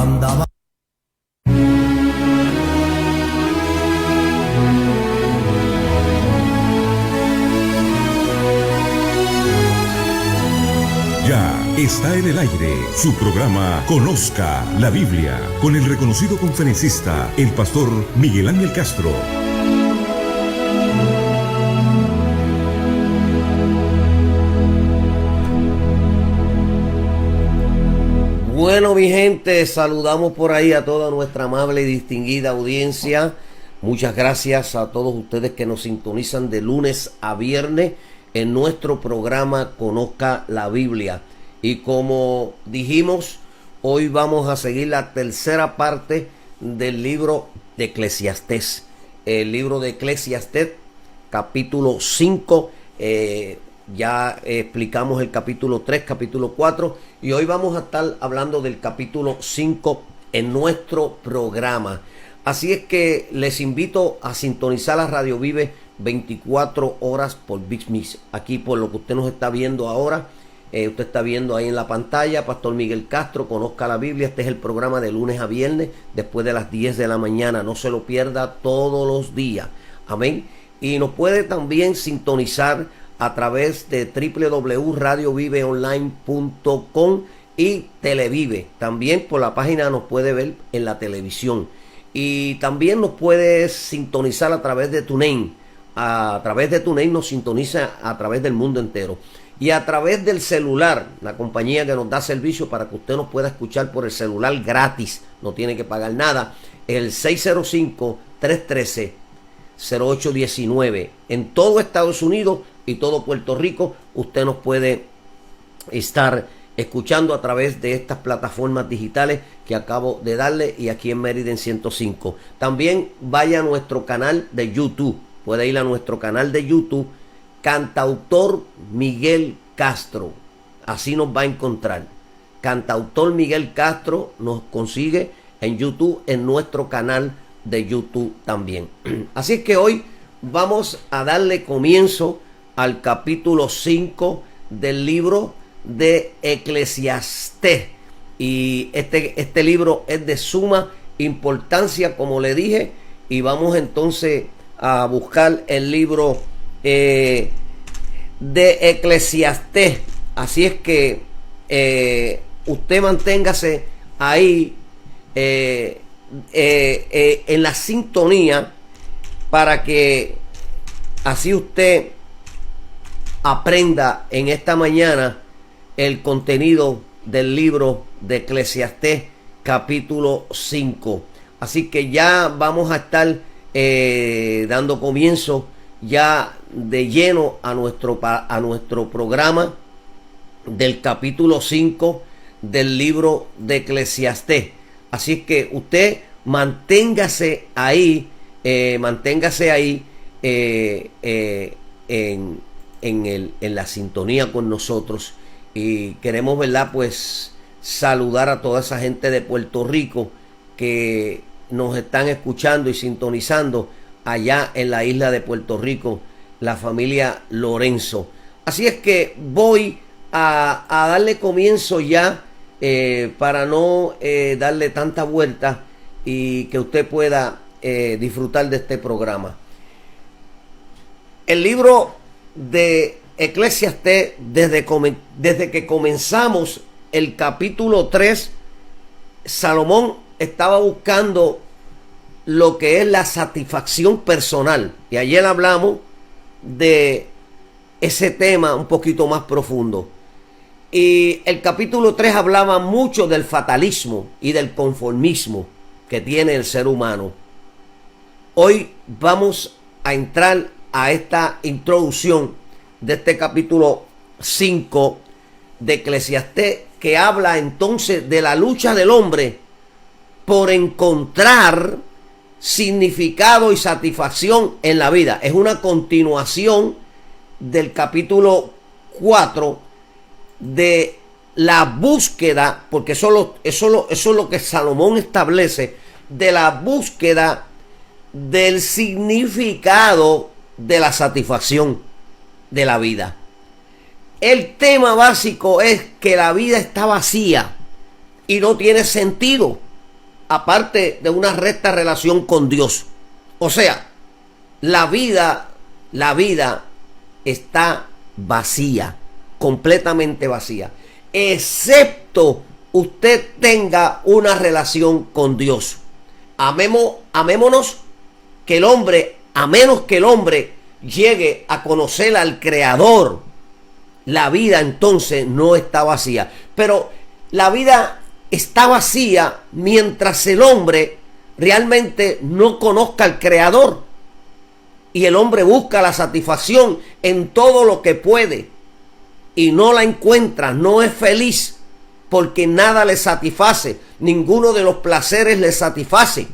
andaba. Ya está en el aire su programa Conozca la Biblia con el reconocido conferencista, el pastor Miguel Ángel Castro. Bueno, mi gente, saludamos por ahí a toda nuestra amable y distinguida audiencia. Muchas gracias a todos ustedes que nos sintonizan de lunes a viernes en nuestro programa Conozca la Biblia. Y como dijimos, hoy vamos a seguir la tercera parte del libro de Eclesiastés. El libro de Eclesiastés, capítulo 5. Ya explicamos el capítulo 3, capítulo 4. Y hoy vamos a estar hablando del capítulo 5 en nuestro programa. Así es que les invito a sintonizar la Radio Vive 24 horas por Big Mix. Aquí por lo que usted nos está viendo ahora. Usted está viendo ahí en la pantalla, Pastor Miguel Castro, Conozca la Biblia. Este es el programa de lunes a viernes, después de las 10 de la mañana. No se lo pierda todos los días. Amén. Y nos puede también sintonizar a través de www.radioviveonline.com y Televive. También por la página nos puede ver en la televisión. Y también nos puede sintonizar a través de TuneIn. A través de TuneIn nos sintoniza a través del mundo entero. Y a través del celular, la compañía que nos da servicio para que usted nos pueda escuchar por el celular gratis, no tiene que pagar nada, el 605-313-0819. En todo Estados Unidos y todo Puerto Rico, usted nos puede estar escuchando a través de estas plataformas digitales que acabo de darle, y aquí en Mérida en 105. También vaya a nuestro canal de YouTube, puede ir a nuestro canal de YouTube, Cantautor Miguel Castro, así nos va a encontrar. Cantautor Miguel Castro nos consigue en YouTube, en nuestro canal de YouTube también. Así es que hoy vamos a darle comienzo al capítulo 5 del libro de Eclesiastés. Y este libro es de suma importancia, como le dije, y vamos entonces a buscar el libro de Eclesiastés. Así es que usted manténgase ahí en la sintonía para que así usted aprenda en esta mañana el contenido del libro de Eclesiastés capítulo 5. Así que ya vamos a estar dando comienzo ya de lleno a nuestro programa del capítulo 5 del libro de Eclesiastés. Así es que usted manténgase ahí en la sintonía con nosotros. Y queremos, ¿verdad?, pues saludar a toda esa gente de Puerto Rico que nos están escuchando y sintonizando allá en la isla de Puerto Rico, la familia Lorenzo. Así es que voy a darle comienzo ya para no darle tanta vuelta y que usted pueda disfrutar de este programa. El libro de Eclesiastés, desde que comenzamos el capítulo 3, Salomón estaba buscando lo que es la satisfacción personal. Y ayer hablamos de ese tema un poquito más profundo. Y el capítulo 3 hablaba mucho del fatalismo y del conformismo que tiene el ser humano. Hoy vamos a entrar a esta introducción de este capítulo 5 de Eclesiastés, que habla entonces de la lucha del hombre por encontrar significado y satisfacción en la vida. Es una continuación del capítulo 4 de la búsqueda, porque eso es lo que Salomón establece, de la búsqueda del significado de la satisfacción de la vida. El tema básico es que la vida está vacía y no tiene sentido. aparte de una recta relación con Dios. O sea, la vida está vacía, completamente vacía, excepto usted tenga una relación con Dios. Amémonos que el hombre, a menos que el hombre llegue a conocer al Creador, la vida entonces no está vacía. Pero la vida está vacía mientras el hombre realmente no conozca al Creador. Y el hombre busca la satisfacción en todo lo que puede y no la encuentra, no es feliz porque nada le satisface, ninguno de los placeres le satisface,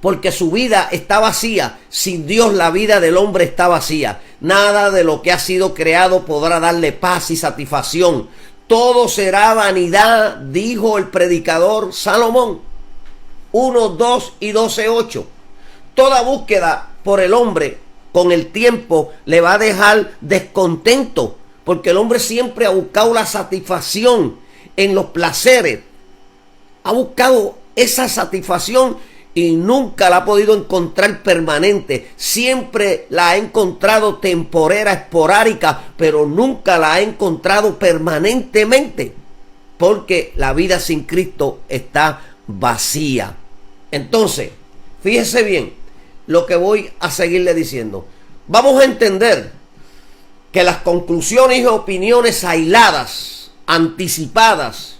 porque su vida está vacía. Sin Dios la vida del hombre está vacía. Nada de lo que ha sido creado podrá darle paz y satisfacción. Todo será vanidad, dijo el predicador Salomón. 1, 2 y 12:8. Toda búsqueda por el hombre con el tiempo le va a dejar descontento, porque el hombre siempre ha buscado la satisfacción en los placeres. Ha buscado esa satisfacción y nunca la ha podido encontrar permanente. Siempre la ha encontrado temporera, esporádica, pero nunca la ha encontrado permanentemente, porque la vida sin Cristo está vacía. Entonces, fíjese bien lo que voy a seguirle diciendo. Vamos a entender que las conclusiones y opiniones aisladas, anticipadas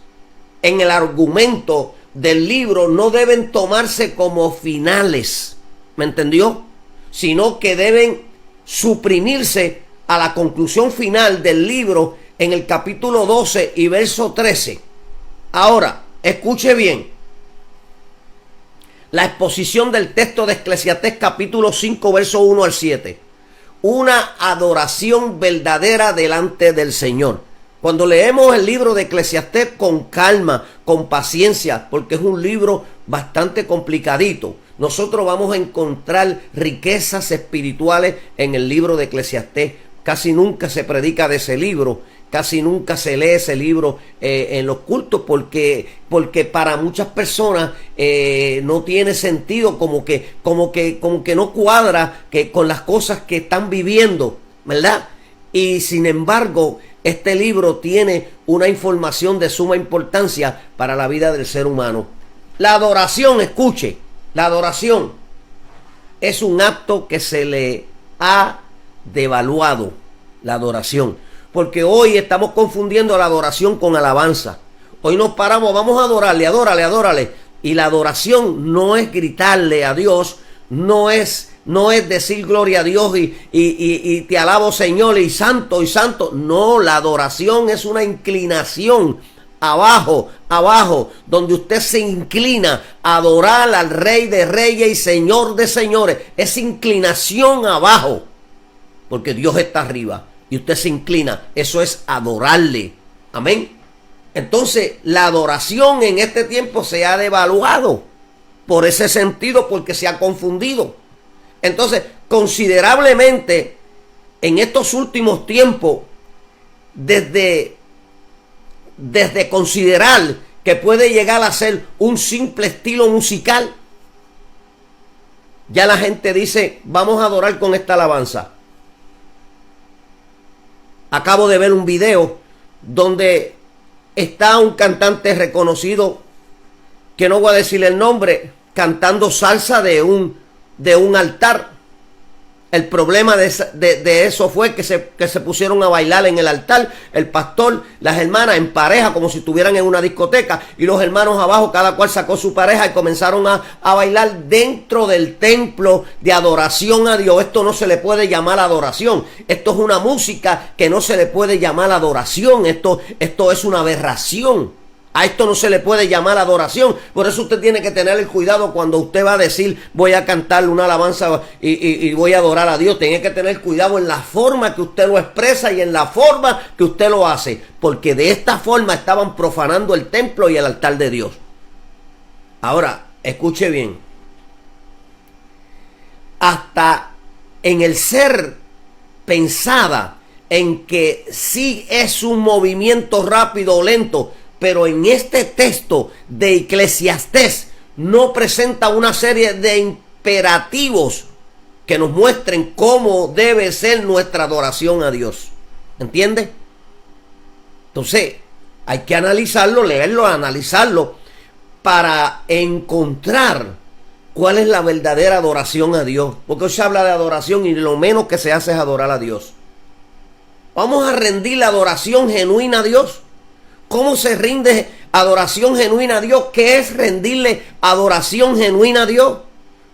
en el argumento del libro no deben tomarse como finales, ¿me entendió? Sino que deben suprimirse a la conclusión final del libro en el capítulo 12 y verso 13. Ahora, escuche bien la exposición del texto de Eclesiastés capítulo 5 verso 1 al 7. Una adoración verdadera delante del Señor. Cuando leemos el libro de Eclesiastés con calma, con paciencia, porque es un libro bastante complicadito, nosotros vamos a encontrar riquezas espirituales en el libro de Eclesiastés. Casi nunca se predica de ese libro, casi nunca se lee ese libro en los cultos, porque para muchas personas no tiene sentido, como que no cuadra con las cosas que están viviendo, ¿verdad? Y sin embargo, este libro tiene una información de suma importancia para la vida del ser humano. La adoración, escuche, la adoración es un acto que se le ha devaluado, la adoración. Porque hoy estamos confundiendo la adoración con alabanza. Hoy nos paramos, vamos a adorarle, adórale. Y la adoración no es gritarle a Dios, no es decir gloria a Dios y te alabo Señor y santo. No, la adoración es una inclinación abajo, donde usted se inclina a adorar al Rey de Reyes y Señor de Señores. Es inclinación abajo, porque Dios está arriba y usted se inclina. Eso es adorarle. Amén. Entonces, la adoración en este tiempo se ha devaluado por ese sentido, porque se ha confundido. Entonces, considerablemente, en estos últimos tiempos, desde considerar que puede llegar a ser un simple estilo musical, ya la gente dice, vamos a adorar con esta alabanza. Acabo de ver un video donde está un cantante reconocido, que no voy a decir el nombre, cantando salsa de un altar. El problema de eso fue que se pusieron a bailar en el altar, el pastor, las hermanas en pareja, como si estuvieran en una discoteca, y los hermanos abajo, cada cual sacó su pareja y comenzaron a bailar dentro del templo de adoración a Dios. Esto no se le puede llamar adoración. Esto es una música que no se le puede llamar adoración. Esto es una aberración. A esto no se le puede llamar adoración. Por eso usted tiene que tener el cuidado cuando usted va a decir, voy a cantarle una alabanza y voy a adorar a Dios. Tiene que tener cuidado en la forma que usted lo expresa y en la forma que usted lo hace, porque de esta forma estaban profanando el templo y el altar de Dios. Ahora, escuche bien. Hasta en el ser pensada en que sí es un movimiento rápido o lento, pero en este texto de Eclesiastés no presenta una serie de imperativos que nos muestren cómo debe ser nuestra adoración a Dios. ¿Entiendes? Entonces, hay que analizarlo, leerlo, analizarlo para encontrar cuál es la verdadera adoración a Dios. Porque hoy se habla de adoración y lo menos que se hace es adorar a Dios. Vamos a rendir la adoración genuina a Dios. ¿Cómo se rinde adoración genuina a Dios? ¿Qué es rendirle adoración genuina a Dios?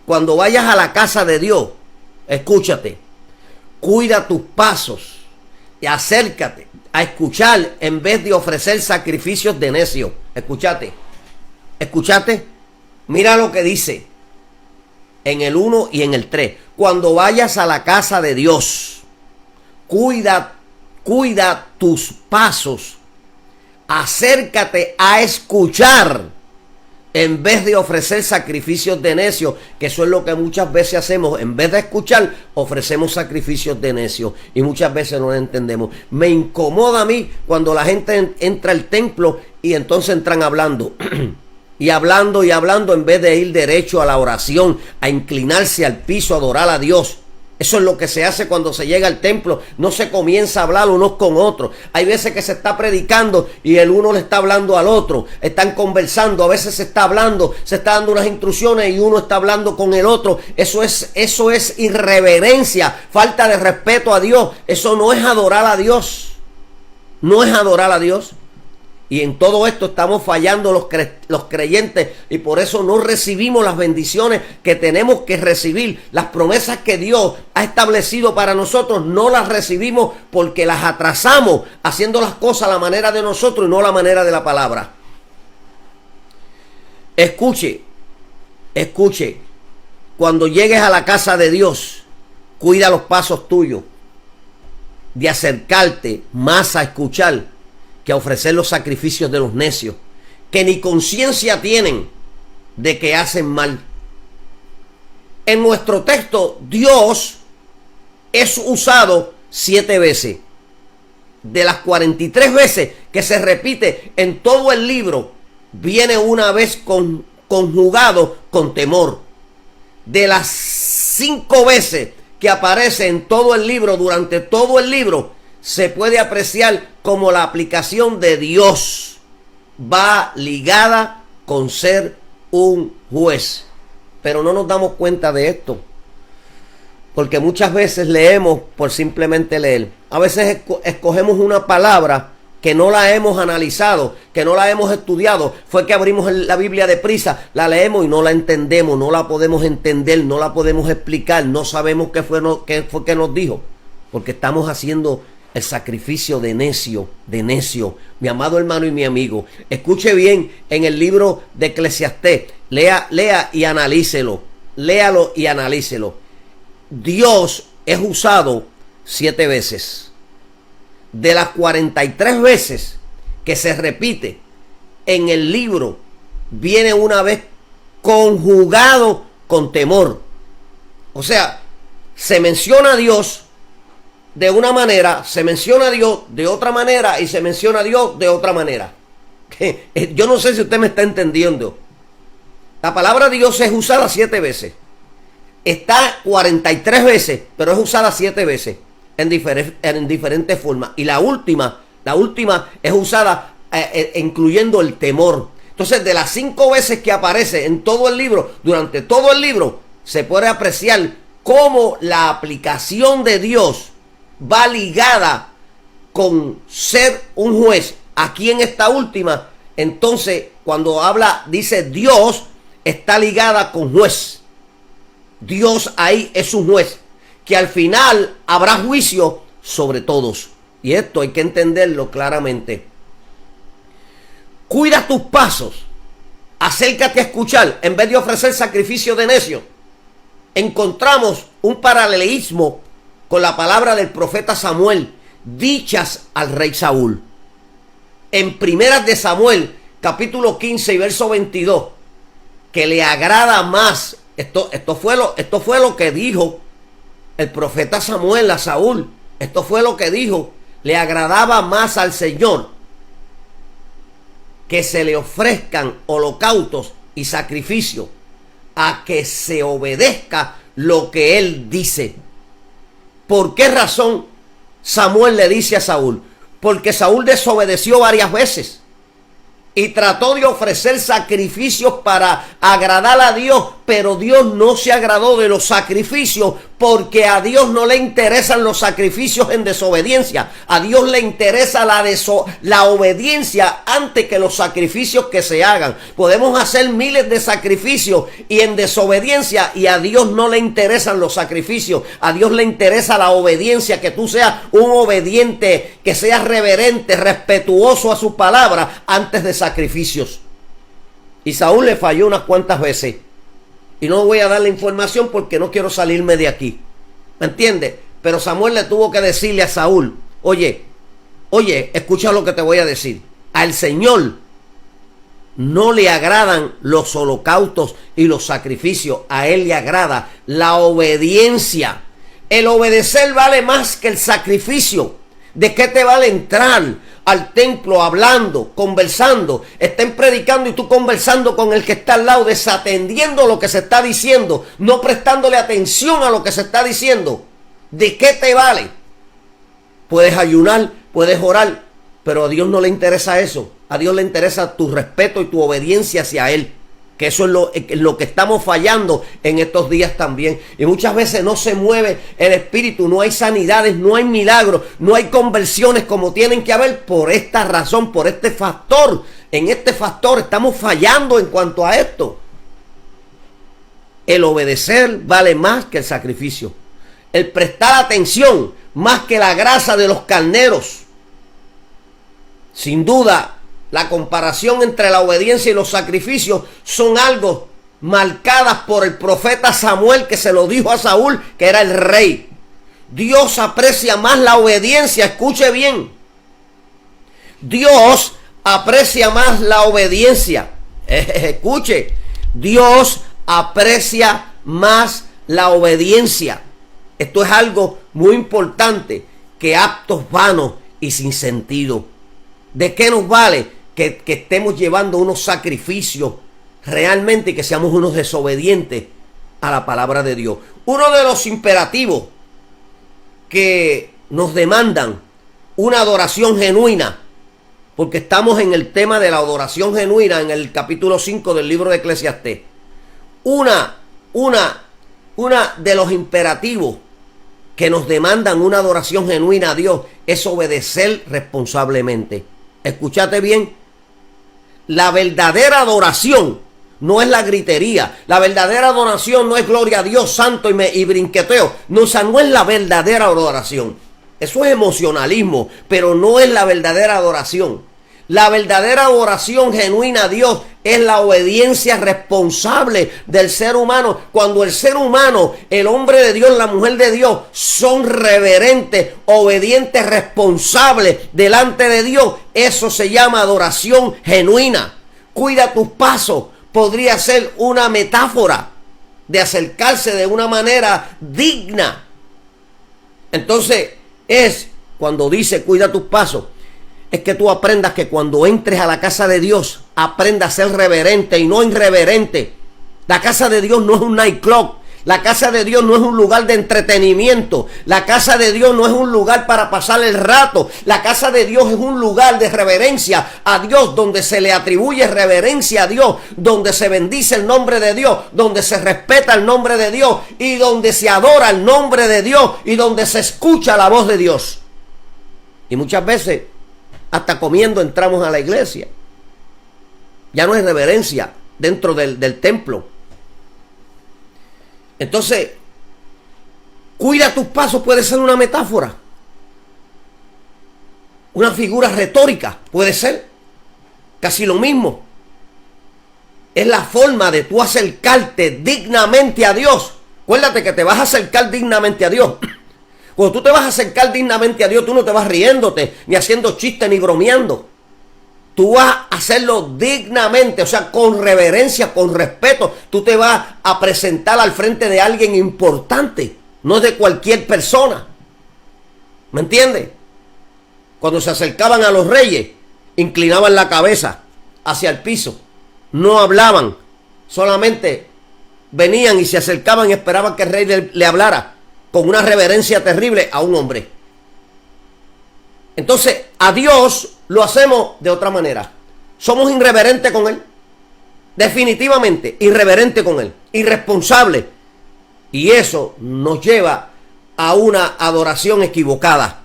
Cuando vayas a la casa de Dios, escúchate, cuida tus pasos y acércate a escuchar en vez de ofrecer sacrificios de necio. Escúchate, mira lo que dice en el 1 y en el 3. Cuando vayas a la casa de Dios, cuida tus pasos, acércate a escuchar en vez de ofrecer sacrificios de necio, que eso es lo que muchas veces hacemos. En vez de escuchar, ofrecemos sacrificios de necio y muchas veces no lo entendemos. Me incomoda a mí cuando la gente entra al templo y entonces entran hablando y hablando en vez de ir derecho a la oración, a inclinarse al piso, a adorar a Dios. Eso es lo que se hace cuando se llega al templo. No se comienza a hablar unos con otros. Hay veces que se está predicando y el uno le está hablando al otro. Están conversando. A veces se está hablando, se está dando unas instrucciones y uno está hablando con el otro. Eso es irreverencia, falta de respeto a Dios. Eso no es adorar a Dios. No es adorar a Dios. Y en todo esto estamos fallando los creyentes y por eso no recibimos las bendiciones que tenemos que recibir. Las promesas que Dios ha establecido para nosotros no las recibimos porque las atrasamos haciendo las cosas a la manera de nosotros y no a la manera de la palabra. Escuche, cuando llegues a la casa de Dios, cuida los pasos tuyos de acercarte más a escuchar que a ofrecer los sacrificios de los necios, que ni conciencia tienen de que hacen mal. En nuestro texto, Dios es usado 7 veces. De las 43 veces que se repite en todo el libro, viene una vez conjugado con temor. De las 5 veces que aparece en todo el libro, durante todo el libro, se puede apreciar como la aplicación de Dios va ligada con ser un juez. Pero no nos damos cuenta de esto, porque muchas veces leemos por simplemente leer. A veces escogemos una palabra que no la hemos analizado, que no la hemos estudiado. Fue que abrimos la Biblia deprisa, la leemos y no la entendemos, no la podemos entender, no la podemos explicar, no sabemos qué fue que nos dijo, porque estamos haciendo el sacrificio de necio. Mi amado hermano y mi amigo, escuche bien en el libro de Eclesiastés, lea y analícelo, léalo y analícelo. Dios es usado 7 veces. De las 43 veces que se repite en el libro, viene una vez conjugado con temor. O sea, se menciona a Dios de una manera, se menciona a Dios de otra manera y se menciona a Dios de otra manera. Yo no sé si usted me está entendiendo. La palabra Dios es usada 7 veces. Está 43 veces, pero es usada 7 veces en diferentes formas. Y la última es usada incluyendo el temor. Entonces, de las 5 veces que aparece en todo el libro, durante todo el libro, se puede apreciar cómo la aplicación de Dios va ligada con ser un juez. Aquí en esta última, entonces, cuando dice Dios, está ligada con juez. Dios ahí es un juez, que al final habrá juicio sobre todos. Y esto hay que entenderlo claramente. Cuida tus pasos, acércate a escuchar, en vez de ofrecer sacrificio de necio. Encontramos un paralelismo con la palabra del profeta Samuel, dichas al rey Saúl. En Primeras de Samuel, capítulo 15 y verso 22, que le agrada más, esto fue lo que dijo el profeta Samuel a Saúl. Esto fue lo que dijo: le agradaba más al Señor que se le ofrezcan holocaustos y sacrificio a que se obedezca lo que él dice. ¿Por qué razón Samuel le dice a Saúl? Porque Saúl desobedeció varias veces y trató de ofrecer sacrificios para agradar a Dios, pero Dios no se agradó de los sacrificios, porque a Dios no le interesan los sacrificios en desobediencia. A Dios le interesa la obediencia antes que los sacrificios que se hagan. Podemos hacer miles de sacrificios y en desobediencia, y a Dios no le interesan los sacrificios. A Dios le interesa la obediencia, que tú seas un obediente, que seas reverente, respetuoso a su palabra antes de sacrificios. Y Saúl le falló unas cuantas veces. Y no voy a dar la información porque no quiero salirme de aquí. ¿Me entiendes? Pero Samuel le tuvo que decirle a Saúl, oye, escucha lo que te voy a decir. Al Señor no le agradan los holocaustos y los sacrificios. A Él le agrada la obediencia. El obedecer vale más que el sacrificio. ¿De qué te vale entrar al templo hablando, conversando, estén predicando y tú conversando con el que está al lado, desatendiendo lo que se está diciendo, no prestándole atención a lo que se está diciendo? ¿De qué te vale? Puedes ayunar, puedes orar, pero a Dios no le interesa eso. A Dios le interesa tu respeto y tu obediencia hacia Él. Que eso es lo que estamos fallando en estos días también. Y muchas veces no se mueve el espíritu, no hay sanidades, no hay milagros, no hay conversiones como tienen que haber por esta razón, por este factor. En este factor estamos fallando en cuanto a esto. El obedecer vale más que el sacrificio. El prestar atención más que la grasa de los carneros. Sin duda, la comparación entre la obediencia y los sacrificios son algo marcadas por el profeta Samuel, que se lo dijo a Saúl, que era el rey. Dios aprecia más la obediencia, escuche bien. Dios aprecia más la obediencia. Escuche, Dios aprecia más la obediencia. Esto es algo muy importante, que actos vanos y sin sentido. ¿De qué nos vale que estemos llevando unos sacrificios realmente y que seamos unos desobedientes a la palabra de Dios? Uno de los imperativos que nos demandan una adoración genuina, porque estamos en el tema de la adoración genuina en el capítulo 5 del libro de Eclesiastés. Una de los imperativos que nos demandan una adoración genuina a Dios es obedecer responsablemente. Escúchate bien. La verdadera adoración no es la gritería. La verdadera adoración no es gloria a Dios, santo y brinqueteo. No, esa no es la verdadera adoración. Eso es emocionalismo, pero no es la verdadera adoración. La verdadera adoración genuina a Dios es la obediencia responsable del ser humano. Cuando el ser humano, el hombre de Dios, la mujer de Dios, son reverentes, obedientes, responsables delante de Dios, eso se llama adoración genuina. Cuida tus pasos podría ser una metáfora de acercarse de una manera digna. Entonces, es cuando dice cuida tus pasos, es que tú aprendas que cuando entres a la casa de Dios, aprenda a ser reverente y no irreverente. La casa de Dios no es un nightclub. La casa de Dios no es un lugar de entretenimiento. La casa de Dios no es un lugar para pasar el rato. La casa de Dios es un lugar de reverencia a Dios, donde se le atribuye reverencia a Dios, donde se bendice el nombre de Dios, donde se respeta el nombre de Dios y donde se adora el nombre de Dios y donde se escucha la voz de Dios. Y muchas veces, hasta comiendo, entramos a la iglesia. Ya no es reverencia dentro del templo. Entonces, cuida tus pasos puede ser una metáfora, una figura retórica, puede ser casi lo mismo. Es la forma de tú acercarte dignamente a Dios. Acuérdate que te vas a acercar dignamente a Dios. Cuando tú te vas a acercar dignamente a Dios, tú no te vas riéndote, ni haciendo chistes, ni bromeando. Tú vas a hacerlo dignamente, o sea, con reverencia, con respeto. Tú te vas a presentar al frente de alguien importante, no de cualquier persona. ¿Me entiendes? Cuando se acercaban a los reyes, inclinaban la cabeza hacia el piso. No hablaban solamente venían y se acercaban y esperaban que el rey le hablara con una reverencia terrible a un hombre. Entonces, a Dios lo hacemos de otra manera. Somos irreverentes con Él. Definitivamente, irreverente con Él. Irresponsable. Y eso nos lleva a una adoración equivocada.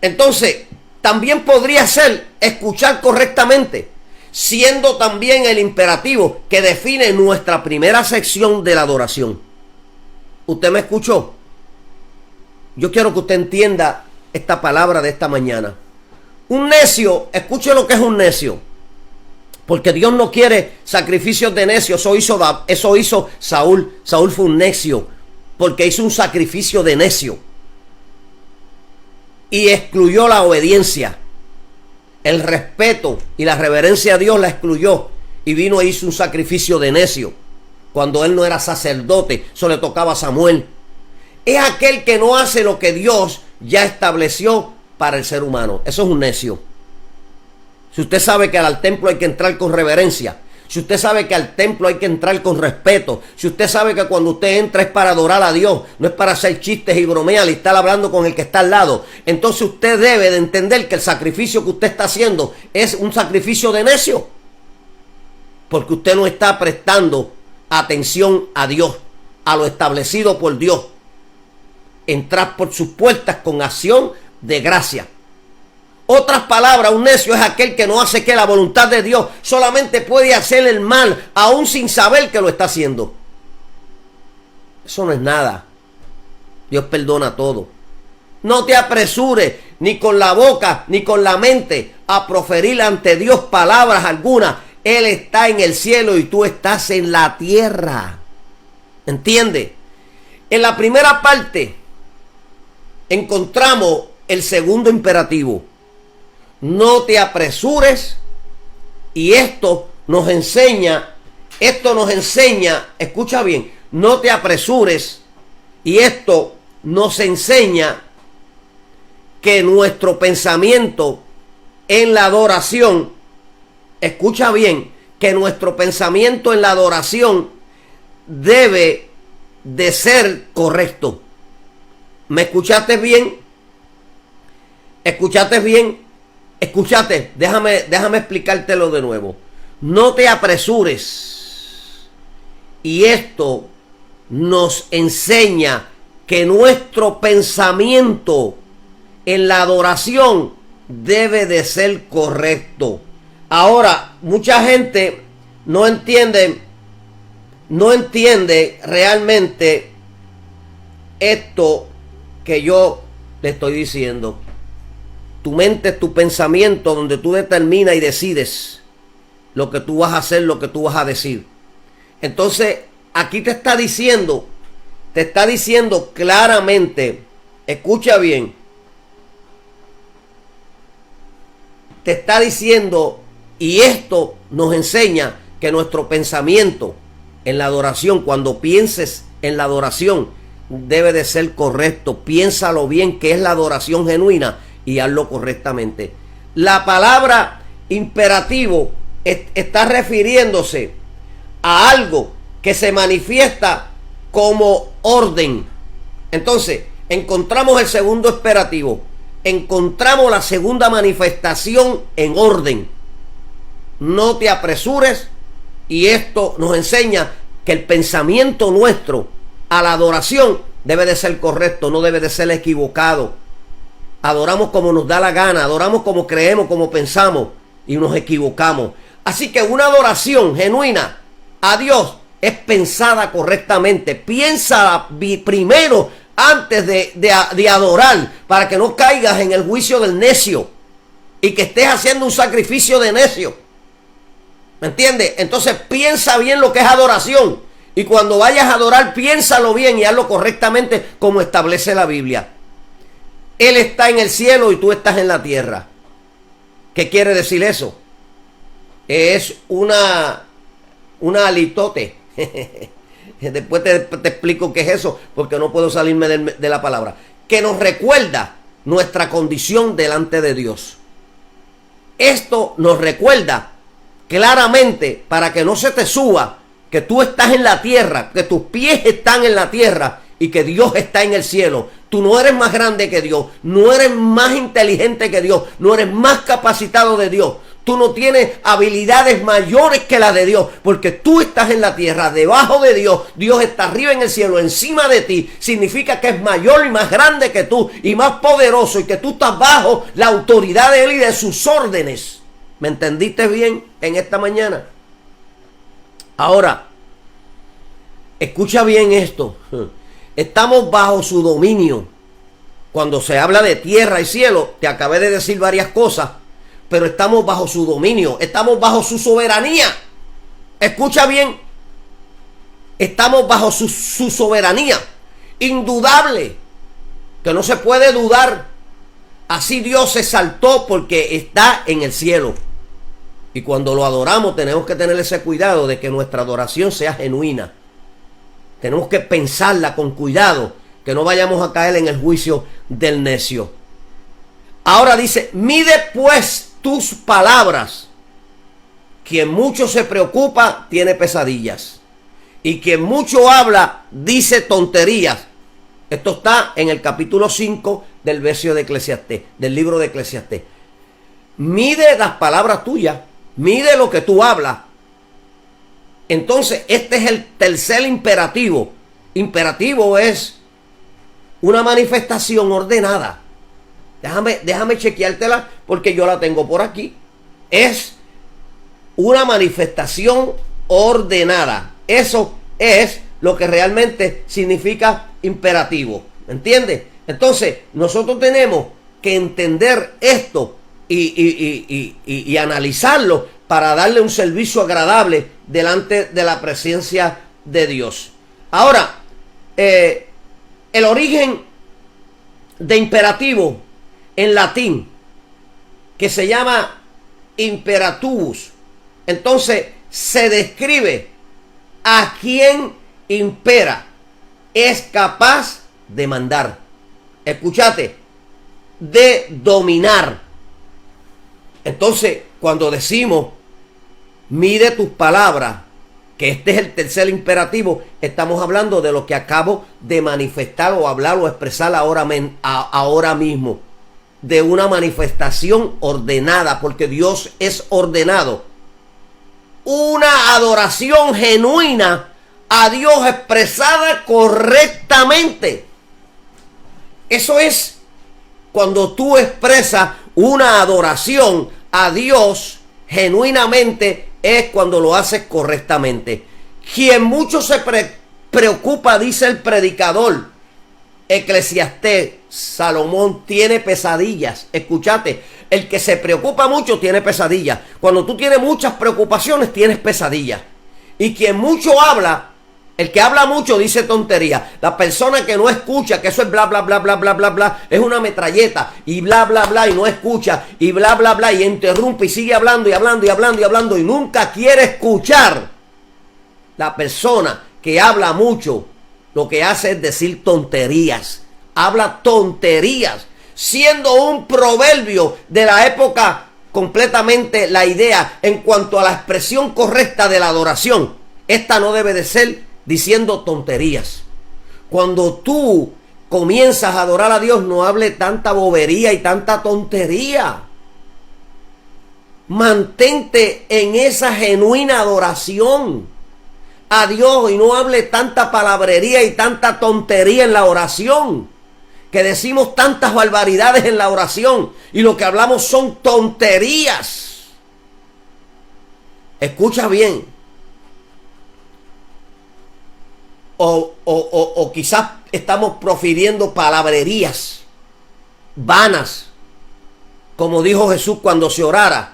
Entonces, también podría ser escuchar correctamente, siendo también el imperativo que define nuestra primera sección de la adoración. ¿Usted me escuchó? Yo quiero que usted entienda esta palabra de esta mañana. Un necio, escuche lo que es un necio. Porque Dios no quiere sacrificios de necios. Eso hizo Saúl. Saúl fue un necio porque hizo un sacrificio de necio. Y excluyó la obediencia. El respeto y la reverencia a Dios la excluyó. Y vino e hizo un sacrificio de necio. Cuando él no era sacerdote, eso le tocaba a Samuel. Es aquel que no hace lo que Dios ya estableció para el ser humano. Eso es un necio. Si usted sabe que al templo hay que entrar con reverencia, si usted sabe que al templo hay que entrar con respeto, si usted sabe que cuando usted entra es para adorar a Dios, no es para hacer chistes y bromear y estar hablando con el que está al lado, entonces usted debe de entender que el sacrificio que usted está haciendo es un sacrificio de necio. Porque usted no está prestando atención a Dios, a lo establecido por Dios. Entrar por sus puertas con acción de gracia. Otras palabras, un necio es aquel que no hace que la voluntad de Dios, solamente puede hacer el mal, aún sin saber que lo está haciendo. Eso no es nada. Dios perdona todo. No te apresures, ni con la boca, ni con la mente, a proferir ante Dios palabras algunas. Él está en el cielo y tú estás en la tierra. ¿Entiende? En la primera parte encontramos el segundo imperativo. No te apresures. Y esto nos enseña, escucha bien, no te apresures. Y esto nos enseña que nuestro pensamiento en la adoración, escucha bien, que nuestro pensamiento en la adoración debe de ser correcto. ¿Me escuchaste bien? ¿Escuchaste bien? Escúchate, déjame explicártelo de nuevo. No te apresures. Y esto nos enseña que nuestro pensamiento en la adoración debe de ser correcto. Ahora, mucha gente no entiende realmente esto que yo le estoy diciendo. Tu mente es tu pensamiento, donde tú determinas y decides lo que tú vas a hacer, lo que tú vas a decir. Entonces, aquí te está diciendo claramente, escucha bien, te está diciendo, y esto nos enseña que nuestro pensamiento en la adoración, cuando pienses en la adoración, debe de ser correcto. Piénsalo bien, que es la adoración genuina, y hazlo correctamente. La palabra imperativo está refiriéndose a algo que se manifiesta como orden. Entonces, encontramos el segundo imperativo. Encontramos la segunda manifestación en orden. No te apresures. Y esto nos enseña que el pensamiento nuestro a la adoración debe de ser correcto, no debe de ser equivocado. Adoramos como nos da la gana, adoramos como creemos, como pensamos, y nos equivocamos. Así que una adoración genuina a Dios es pensada correctamente. Piensa primero antes de adorar, para que no caigas en el juicio del necio y que estés haciendo un sacrificio de necio. ¿Me entiendes? Entonces piensa bien lo que es adoración, y cuando vayas a adorar, piénsalo bien y hazlo correctamente como establece la Biblia. Él está en el cielo y tú estás en la tierra. ¿Qué quiere decir eso? Es una alitote. Después te explico qué es eso, porque no puedo salirme de la palabra. Que nos recuerda nuestra condición delante de Dios. Esto nos recuerda claramente, para que no se te suba que tú estás en la tierra, que tus pies están en la tierra y que Dios está en el cielo. Tú no eres más grande que Dios, no eres más inteligente que Dios, no eres más capacitado de Dios. Tú no tienes habilidades mayores que las de Dios, porque tú estás en la tierra, debajo de Dios. Dios está arriba en el cielo, encima de ti. Significa que es mayor y más grande que tú y más poderoso, y que tú estás bajo la autoridad de Él y de sus órdenes. ¿Me entendiste bien en esta mañana? Ahora, escucha bien esto. Estamos bajo su dominio. Cuando se habla de tierra y cielo, te acabé de decir varias cosas, pero estamos bajo su dominio, estamos bajo su soberanía. Escucha bien, estamos bajo su soberanía, indudable, que no se puede dudar. Así Dios se exaltó porque está en el cielo. Y cuando lo adoramos tenemos que tener ese cuidado de que nuestra adoración sea genuina. Tenemos que pensarla con cuidado, que no vayamos a caer en el juicio del necio. Ahora dice, mide pues tus palabras. Quien mucho se preocupa tiene pesadillas, y quien mucho habla dice tonterías. Esto está en el capítulo 5 del verso de Eclesiastés, del libro de Eclesiastés. Mide las palabras tuyas, mide lo que tú hablas. Entonces, este es el tercer imperativo. Imperativo es una manifestación ordenada. Déjame chequeártela porque yo la tengo por aquí. Es una manifestación ordenada. Eso es lo que realmente significa imperativo. ¿Entiendes? Entonces, nosotros tenemos que entender esto y analizarlo para darle un servicio agradable delante de la presencia de Dios. Ahora, el origen de imperativo en latín, que se llama imperativus, entonces se describe a quien impera, es capaz de mandar. Escúchate, de dominar. Entonces, cuando decimos mide tus palabras, que este es el tercer imperativo, estamos hablando de lo que acabo de manifestar o hablar o expresar ahora mismo, de una manifestación ordenada, porque Dios es ordenado. Una adoración genuina a Dios expresada correctamente. Eso es cuando tú expresas una adoración a Dios genuinamente, es cuando lo haces correctamente. Quien mucho se preocupa, dice el predicador Eclesiastés, Salomón, tiene pesadillas. Escúchate, el que se preocupa mucho tiene pesadillas. Cuando tú tienes muchas preocupaciones, tienes pesadillas. Y quien mucho habla, el que habla mucho dice tontería. La persona que no escucha, que eso es bla, bla, bla, bla, bla, bla, bla, es una metralleta, y bla, bla, bla, y no escucha, y bla, bla, bla, y interrumpe, y sigue hablando, y hablando, y hablando, y hablando, y nunca quiere escuchar. La persona que habla mucho, lo que hace es decir tonterías. Habla tonterías, siendo un proverbio de la época completamente la idea en cuanto a la expresión correcta de la adoración. Esta no debe de ser diciendo tonterías. Cuando tú comienzas a adorar a Dios, no hable tanta bobería y tanta tontería. Mantente en esa genuina adoración a Dios y no hable tanta palabrería y tanta tontería en la oración, que decimos tantas barbaridades en la oración y lo que hablamos son tonterías. Escucha bien. O quizás estamos profiriendo palabrerías vanas, como dijo Jesús cuando se orara,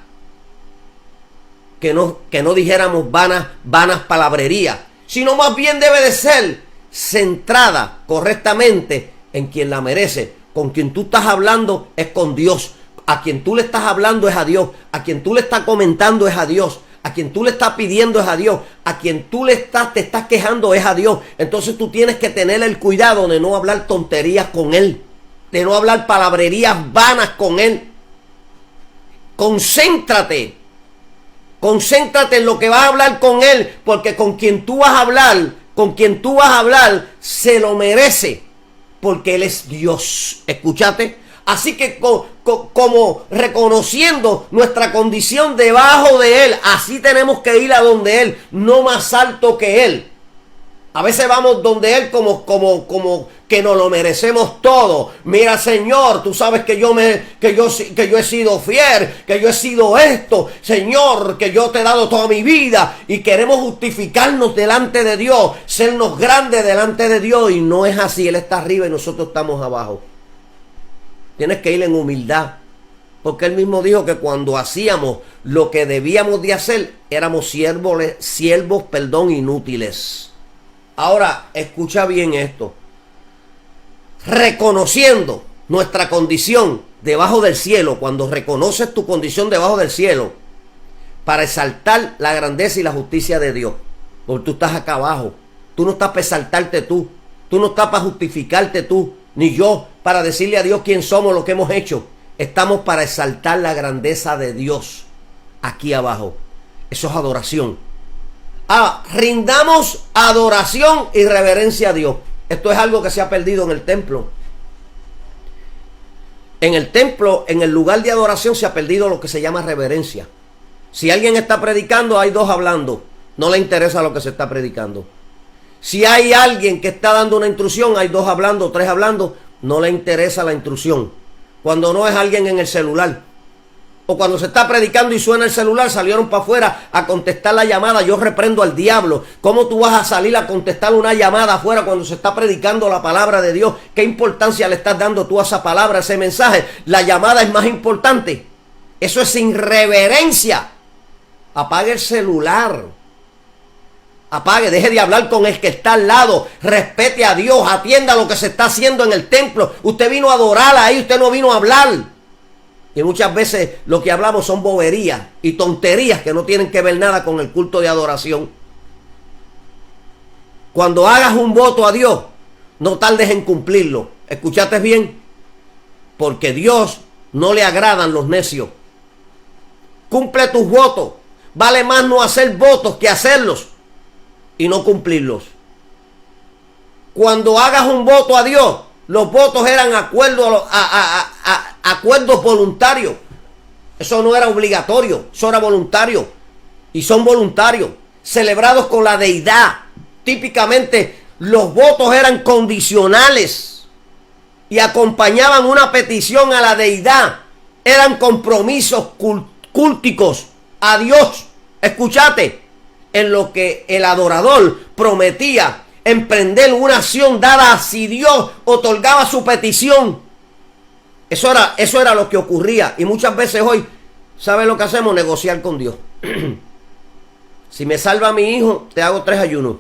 que no dijéramos vanas palabrerías, sino más bien debe de ser centrada correctamente en quien la merece. Con quien tú estás hablando es con Dios. A quien tú le estás hablando es a Dios. A quien tú le estás comentando es a Dios. A quien tú le estás pidiendo es a Dios. A quien tú te estás quejando es a Dios. Entonces tú tienes que tener el cuidado de no hablar tonterías con Él, de no hablar palabrerías vanas con Él. Concéntrate Concéntrate en lo que vas a hablar con Él, porque con quien tú vas a hablar, se lo merece, porque Él es Dios. Escúchate. Así que como reconociendo nuestra condición debajo de Él, así tenemos que ir a donde Él, no más alto que Él. A veces vamos donde Él como que nos lo merecemos todo. Mira, Señor, tú sabes que yo he sido fiel, que yo he sido esto, Señor, que yo te he dado toda mi vida, y queremos justificarnos delante de Dios, sernos grandes delante de Dios, y no es así. Él está arriba y nosotros estamos abajo. Tienes que ir en humildad, porque Él mismo dijo que cuando hacíamos lo que debíamos de hacer, éramos siervos, inútiles. Ahora, escucha bien esto. Reconociendo nuestra condición debajo del cielo, cuando reconoces tu condición debajo del cielo, para exaltar la grandeza y la justicia de Dios, porque tú estás acá abajo. Tú no estás para exaltarte tú no estás para justificarte tú, ni yo para decirle a Dios quién somos, lo que hemos hecho. Estamos para exaltar la grandeza de Dios aquí abajo. Eso es adoración. Rindamos adoración y reverencia a Dios. Esto es algo que se ha perdido en el templo. En el templo, en el lugar de adoración, se ha perdido lo que se llama reverencia. Si alguien está predicando, hay dos hablando. No le interesa lo que se está predicando. Si hay alguien que está dando una instrucción, hay dos hablando, tres hablando. No le interesa la instrucción. Cuando no es alguien en el celular, o cuando se está predicando y suena el celular, salieron para afuera a contestar la llamada. Yo reprendo al diablo. ¿Cómo tú vas a salir a contestar una llamada afuera cuando se está predicando la palabra de Dios? ¿Qué importancia le estás dando tú a esa palabra, a ese mensaje? La llamada es más importante. Eso es irreverencia. Apague el celular. Apague, deje de hablar con el que está al lado. Respete a Dios, atienda lo que se está haciendo en el templo. Usted vino a adorar ahí, usted no vino a hablar. Y muchas veces lo que hablamos son boberías y tonterías que no tienen que ver nada con el culto de adoración. Cuando hagas un voto a Dios, no tardes en cumplirlo. ¿Escuchaste bien? Porque Dios no le agradan los necios. Cumple tus votos. Vale más no hacer votos que hacerlos y no cumplirlos. Cuando hagas un voto a Dios, los votos eran acuerdos voluntarios. Eso no era obligatorio, eso era voluntario. Y son voluntarios, celebrados con la deidad. Típicamente los votos eran condicionales y acompañaban una petición a la deidad. Eran compromisos cúlticos a Dios. Escúchate, en lo que el adorador prometía emprender una acción dada si Dios otorgaba su petición. Eso era lo que ocurría. Y muchas veces hoy, ¿sabes lo que hacemos? Negociar con Dios. Si me salva mi hijo, te hago 3 ayunos.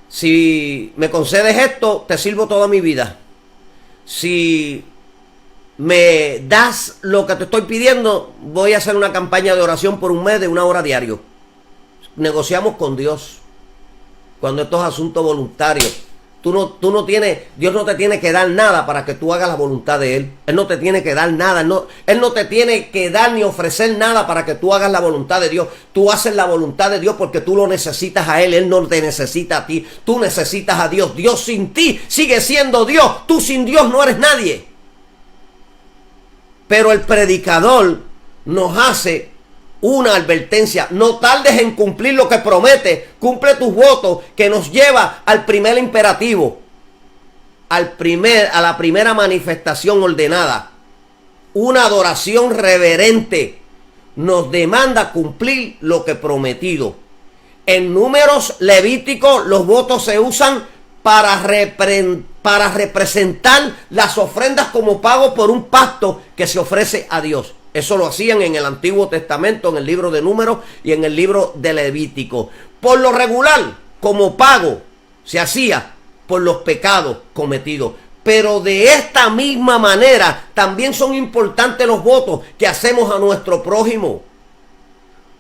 Si me concedes esto, te sirvo toda mi vida. Si me das lo que te estoy pidiendo, voy a hacer una campaña de oración por un mes de 1 hora diario. Negociamos con Dios cuando estos asuntos voluntarios. Dios no te tiene que dar nada para que tú hagas la voluntad de Él. Él no te tiene que dar nada. Él no te tiene que dar ni ofrecer nada para que tú hagas la voluntad de Dios. Tú haces la voluntad de Dios porque tú lo necesitas a Él. Él no te necesita a ti. Tú necesitas a Dios. Dios sin ti sigue siendo Dios. Tú sin Dios no eres nadie. Pero el predicador nos hace una advertencia: no tardes en cumplir lo que promete, cumple tus votos, que nos lleva al primer imperativo, a la primera manifestación ordenada. Una adoración reverente nos demanda cumplir lo que prometido. En Números Levíticos los votos se usan para representar las ofrendas como pago por un pacto que se ofrece a Dios. Eso lo hacían en el Antiguo Testamento, en el libro de Números y en el libro de Levítico. Por lo regular, como pago, se hacía por los pecados cometidos. Pero de esta misma manera, también son importantes los votos que hacemos a nuestro prójimo.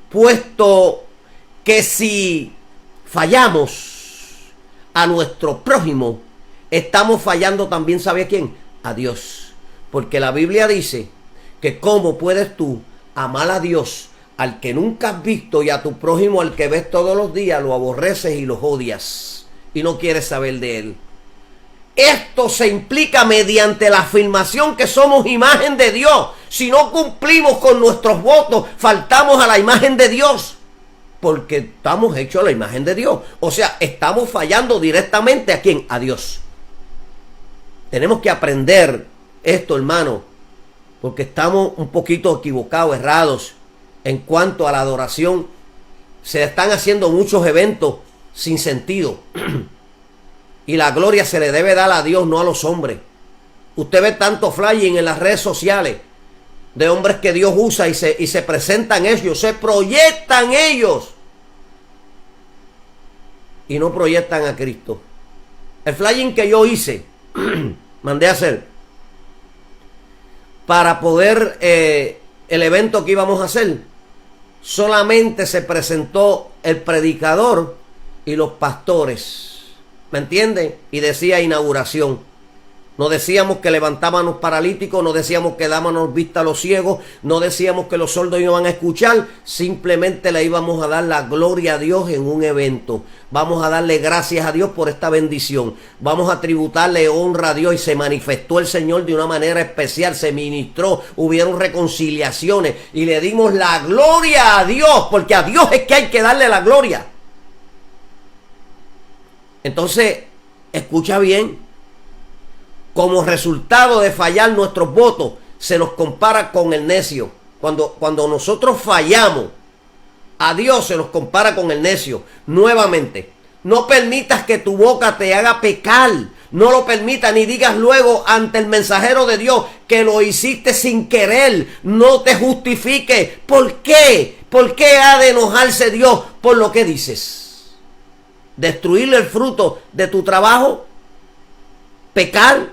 Puesto que si fallamos a nuestro prójimo, estamos fallando también, ¿sabe a quién? A Dios. Porque la Biblia dice que cómo puedes tú amar a Dios al que nunca has visto y a tu prójimo al que ves todos los días lo aborreces y lo odias y no quieres saber de él. Esto se implica mediante la afirmación que somos imagen de Dios. Si no cumplimos con nuestros votos, faltamos a la imagen de Dios, porque estamos hechos a la imagen de Dios. O sea, estamos fallando directamente ¿a quién? A Dios. Tenemos que aprender esto, hermano, porque estamos un poquito equivocados, errados en cuanto a la adoración. Se están haciendo muchos eventos sin sentido. Y la gloria se le debe dar a Dios, no a los hombres. Usted ve tanto flying en las redes sociales de hombres que Dios usa y se presentan ellos, se proyectan ellos. Y no proyectan a Cristo. El flying que yo hice, mandé a hacer, para poder, el evento que íbamos a hacer, solamente se presentó el predicador y los pastores. ¿Me entienden? Y decía inauguración. No decíamos que levantábamos paralíticos, no decíamos que dábamos vista a los ciegos, no decíamos que los sordos iban a escuchar, simplemente le íbamos a dar la gloria a Dios en un evento. Vamos a darle gracias a Dios por esta bendición. Vamos a tributarle honra a Dios y se manifestó el Señor de una manera especial, se ministró, hubieron reconciliaciones y le dimos la gloria a Dios, porque a Dios es que hay que darle la gloria. Entonces, escucha bien, como resultado de fallar nuestros votos, se nos compara con el necio. Cuando nosotros fallamos, a Dios se nos compara con el necio. Nuevamente, no permitas que tu boca te haga pecar. No lo permitas, ni digas luego ante el mensajero de Dios que lo hiciste sin querer. No te justifiques. ¿Por qué? ¿Por qué ha de enojarse Dios por lo que dices? Destruirle el fruto de tu trabajo, pecar,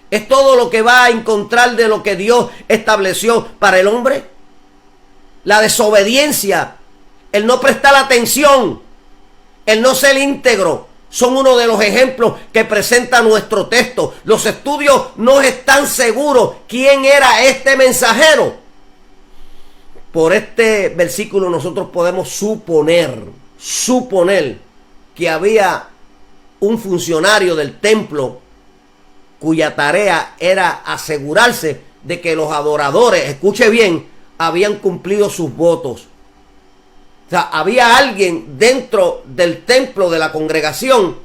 es todo lo que va a encontrar de lo que Dios estableció para el hombre. La desobediencia, el no prestar atención, el no ser íntegro, son uno de los ejemplos que presenta nuestro texto. Los estudios no están seguros quién era este mensajero. Por este versículo nosotros podemos suponer que había un funcionario del templo cuya tarea era asegurarse de que los adoradores, escuche bien, habían cumplido sus votos. O sea, había alguien dentro del templo de la congregación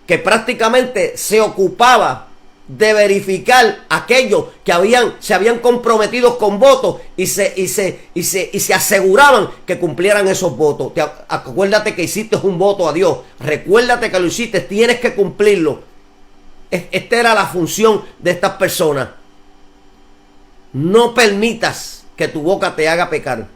que prácticamente se ocupaba de verificar aquellos que se habían comprometido con votos y se aseguraban que cumplieran esos votos. Acuérdate que hiciste un voto a Dios. Recuérdate que lo hiciste, tienes que cumplirlo. Esta era la función de estas personas. No permitas que tu boca te haga pecar.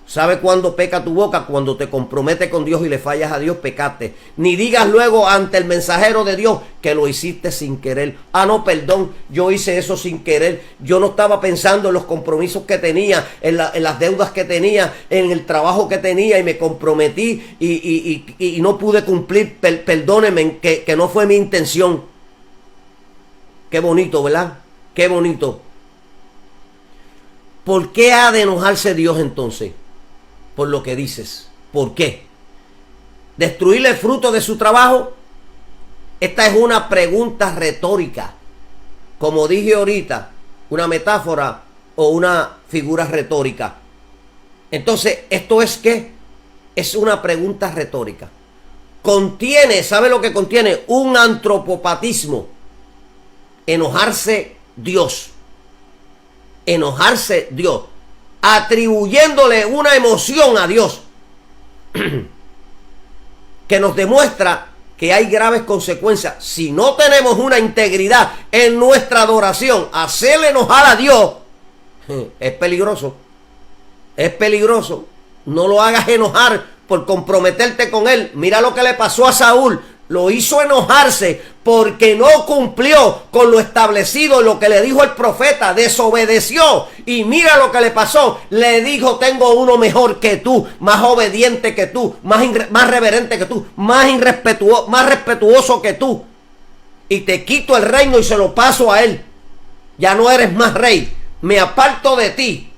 ¿Sabe cuándo peca tu boca? Cuando te comprometes con Dios y le fallas a Dios, pecaste. Ni digas luego ante el mensajero de Dios que lo hiciste sin querer. Ah, no, perdón, yo hice eso sin querer. Yo no estaba pensando en los compromisos que tenía, en las deudas que tenía, en el trabajo que tenía y me comprometí y no pude cumplir. Perdóneme, que no fue mi intención. Qué bonito, ¿verdad? Qué bonito. ¿Por qué ha de enojarse Dios entonces? Por lo que dices. ¿Por qué? ¿Destruirle el fruto de su trabajo? Esta es una pregunta retórica. Como dije ahorita, una metáfora o una figura retórica. Entonces, ¿esto es qué? Es una pregunta retórica. Contiene, ¿sabe lo que contiene? Un antropopatismo. Enojarse Dios. Enojarse Dios. Atribuyéndole una emoción a Dios que nos demuestra que hay graves consecuencias. Si no tenemos una integridad en nuestra adoración, hacerle enojar a Dios es peligroso. Es peligroso. No lo hagas enojar por comprometerte con él. Mira lo que le pasó a Saúl. Lo hizo enojarse porque no cumplió con lo establecido, lo que le dijo el profeta, desobedeció. Y mira lo que le pasó. Le dijo, tengo uno mejor que tú, más obediente que tú, más reverente que tú, más respetuoso que tú. Y te quito el reino y se lo paso a él. Ya no eres más rey. Me aparto de ti.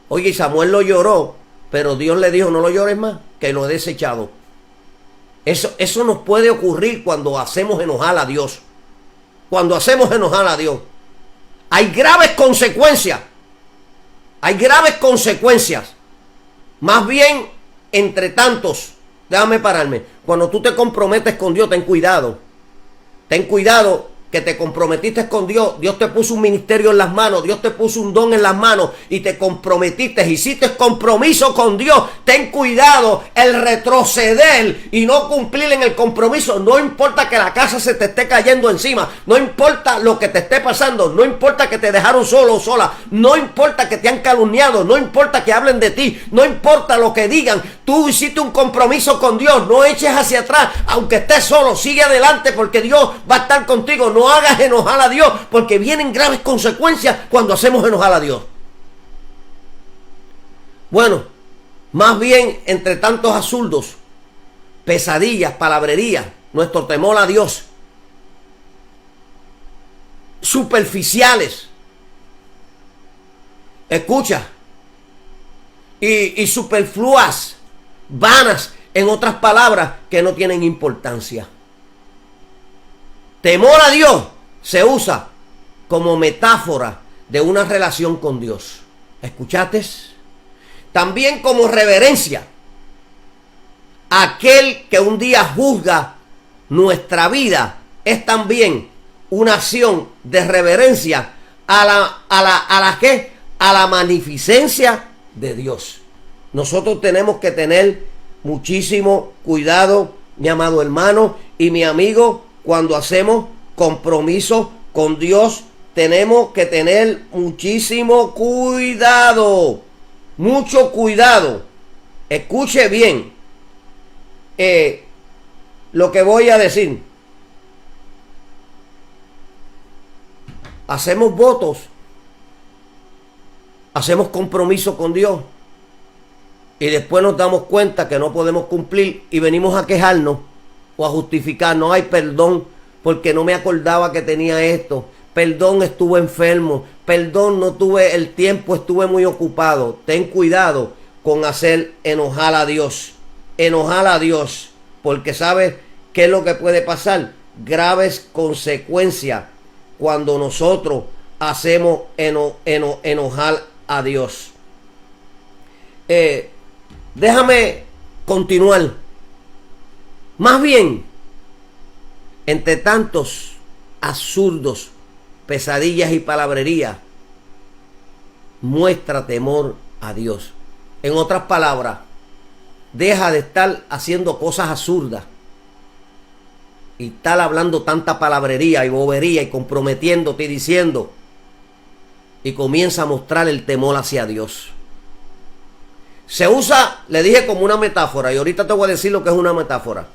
Oye, Samuel lo lloró, pero Dios le dijo, no lo llores más, que lo he desechado. Eso nos puede ocurrir cuando hacemos enojar a Dios. Cuando hacemos enojar a Dios. Hay graves consecuencias. Hay graves consecuencias. Más bien, entre tantos, déjame pararme. Cuando tú te comprometes con Dios, ten cuidado. Ten cuidado que te comprometiste con Dios. Dios te puso un ministerio en las manos. Dios te puso un don en las manos. Y te comprometiste. Hiciste compromiso con Dios. Ten cuidado. El retroceder y no cumplir en el compromiso. No importa que la casa se te esté cayendo encima. No importa lo que te esté pasando. No importa que te dejaron solo o sola. No importa que te han calumniado. No importa que hablen de ti. No importa lo que digan. Tú hiciste un compromiso con Dios. No eches hacia atrás. Aunque estés solo, sigue adelante porque Dios va a estar contigo. No hagas enojar a Dios porque vienen graves consecuencias cuando hacemos enojar a Dios. Bueno, más bien entre tantos absurdos, pesadillas, palabrerías, nuestro temor a Dios, superficiales, escucha, y superfluas, vanas, en otras palabras, que no tienen importancia. Temor a Dios se usa como metáfora de una relación con Dios. ¿Escuchaste? También como reverencia. Aquel que un día juzga nuestra vida es también una acción de reverencia a la magnificencia de Dios. Nosotros tenemos que tener muchísimo cuidado, mi amado hermano y mi amigo. Cuando hacemos compromiso con Dios, tenemos que tener muchísimo cuidado. Mucho cuidado. Escuche bien lo que voy a decir. Hacemos votos. Hacemos compromiso con Dios. Y después nos damos cuenta que no podemos cumplir y venimos a quejarnos. O a justificarnos, ay, perdón, porque no me acordaba que tenía esto. Perdón, estuve enfermo. Perdón, no tuve el tiempo, estuve muy ocupado. Ten cuidado con hacer enojar a Dios. Enojar a Dios. Porque ¿sabes qué es lo que puede pasar? Graves consecuencias cuando nosotros hacemos enojar a Dios. Déjame continuar. Más bien, entre tantos absurdos, pesadillas y palabrerías, muestra temor a Dios. En otras palabras, deja de estar haciendo cosas absurdas y estar hablando tanta palabrería y bobería y comprometiéndote y diciendo, y comienza a mostrar el temor hacia Dios. Se usa, le dije, como una metáfora, y ahorita te voy a decir lo que es una metáfora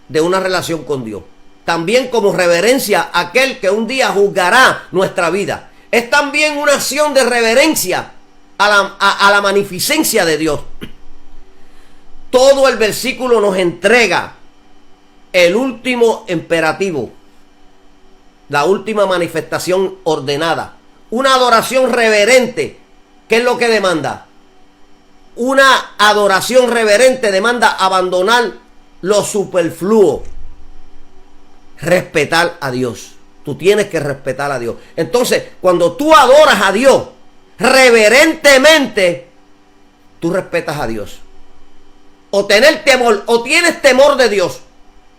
de una relación con Dios. También como reverencia a aquel que un día juzgará nuestra vida. Es también una acción de reverencia a la magnificencia de Dios. Todo el versículo nos entrega el último imperativo, la última manifestación ordenada. Una adoración reverente. ¿Qué es lo que demanda? Una adoración reverente demanda abandonar lo superfluo. Respetar a Dios. Tú tienes que respetar a Dios. Entonces, cuando tú adoras a Dios reverentemente, tú respetas a Dios. O tener temor, o tienes temor de Dios.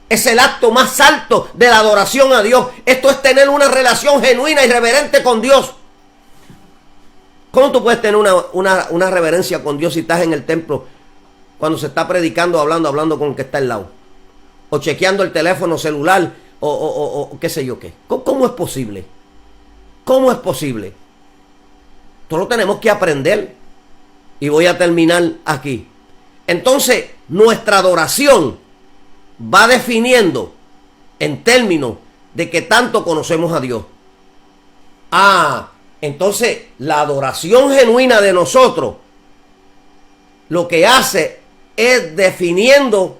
Es el acto más alto de la adoración a Dios. Esto es tener una relación genuina y reverente con Dios. ¿Cómo tú puedes tener una reverencia con Dios si estás en el templo cuando se está predicando, hablando con el que está al lado? O chequeando el teléfono celular, o qué sé yo qué. ¿Cómo es posible? ¿Cómo es posible? Esto lo tenemos que aprender. Y voy a terminar aquí. Entonces, nuestra adoración va definiendo en términos de que tanto conocemos a Dios. Entonces la adoración genuina de nosotros lo que hace es definiendo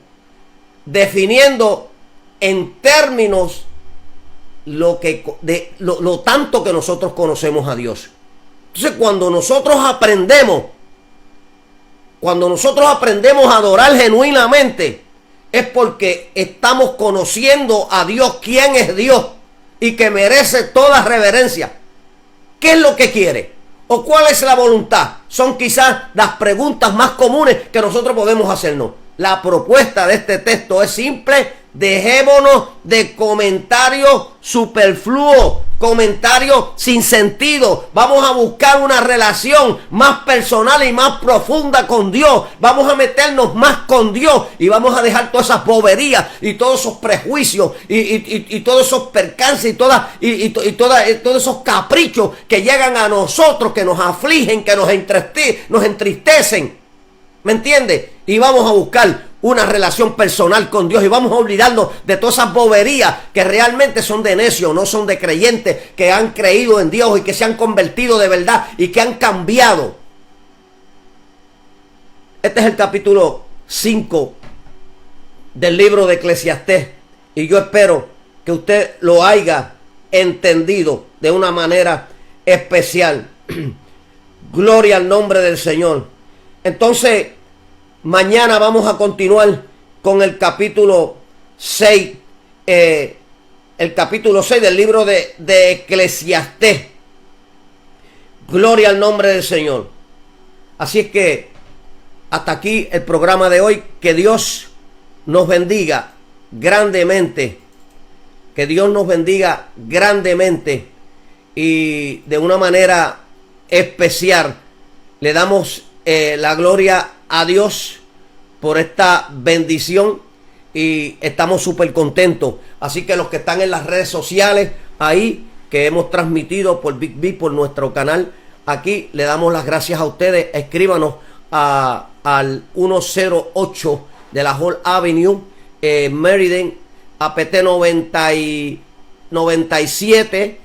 en términos lo tanto que nosotros conocemos a Dios. Entonces cuando nosotros aprendemos Cuando nosotros aprendemos a adorar genuinamente, es porque estamos conociendo a Dios, quién es Dios y que merece toda reverencia. ¿Qué es lo que quiere? ¿O cuál es la voluntad? Son quizás las preguntas más comunes que nosotros podemos hacernos. La propuesta de este texto es simple: dejémonos de comentarios superfluos, comentarios sin sentido. Vamos a buscar una relación más personal y más profunda con Dios. Vamos a meternos más con Dios y vamos a dejar todas esas boberías y todos esos prejuicios y todos esos percances y todos esos caprichos que llegan a nosotros, que nos afligen, que nos entristecen. ¿Me entiende? Y vamos a buscar una relación personal con Dios y vamos a olvidarnos de todas esas boberías que realmente son de necios, no son de creyentes que han creído en Dios y que se han convertido de verdad y que han cambiado. Este es el capítulo 5 del libro de Eclesiastés y yo espero que usted lo haya entendido de una manera especial. Gloria al nombre del Señor. Entonces, mañana vamos a continuar con el capítulo 6, el capítulo 6 del libro de Eclesiastés. Gloria al nombre del Señor. Así es que hasta aquí el programa de hoy. Que Dios nos bendiga grandemente. Que Dios nos bendiga grandemente y de una manera especial. Le damos la gloria a Dios por esta bendición y estamos súper contentos. Así que los que están en las redes sociales ahí, que hemos transmitido por Big B, por nuestro canal aquí, le damos las gracias a ustedes. Escríbanos al 108 de la Hall Avenue, Meriden, APT 97,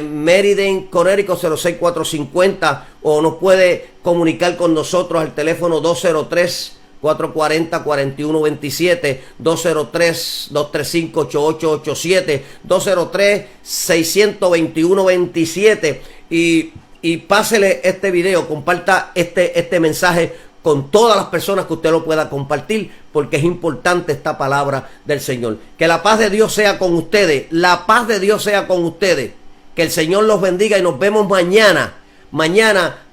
Meriden, Connecticut 06450, o nos puede comunicar con nosotros al teléfono 203-440-4127, 203-235-8887, 203-621-27, y pásele este video, comparta este mensaje con todas las personas que usted lo pueda compartir, porque es importante esta palabra del Señor. Que la paz de Dios sea con ustedes, la paz de Dios sea con ustedes. Que el Señor los bendiga y nos vemos mañana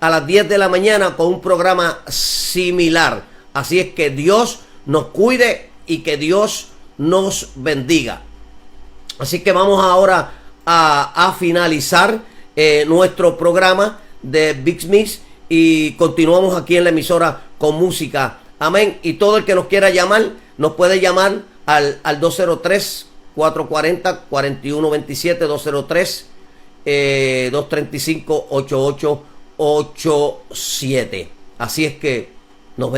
a las 10 de la mañana con un programa similar. Así es que Dios nos cuide y que Dios nos bendiga. Así que vamos ahora a finalizar nuestro programa de Big Mix y continuamos aquí en la emisora con música. Amén. Y todo el que nos quiera llamar, nos puede llamar al 203-440-4127, 235-8887. Así es que nos vemos.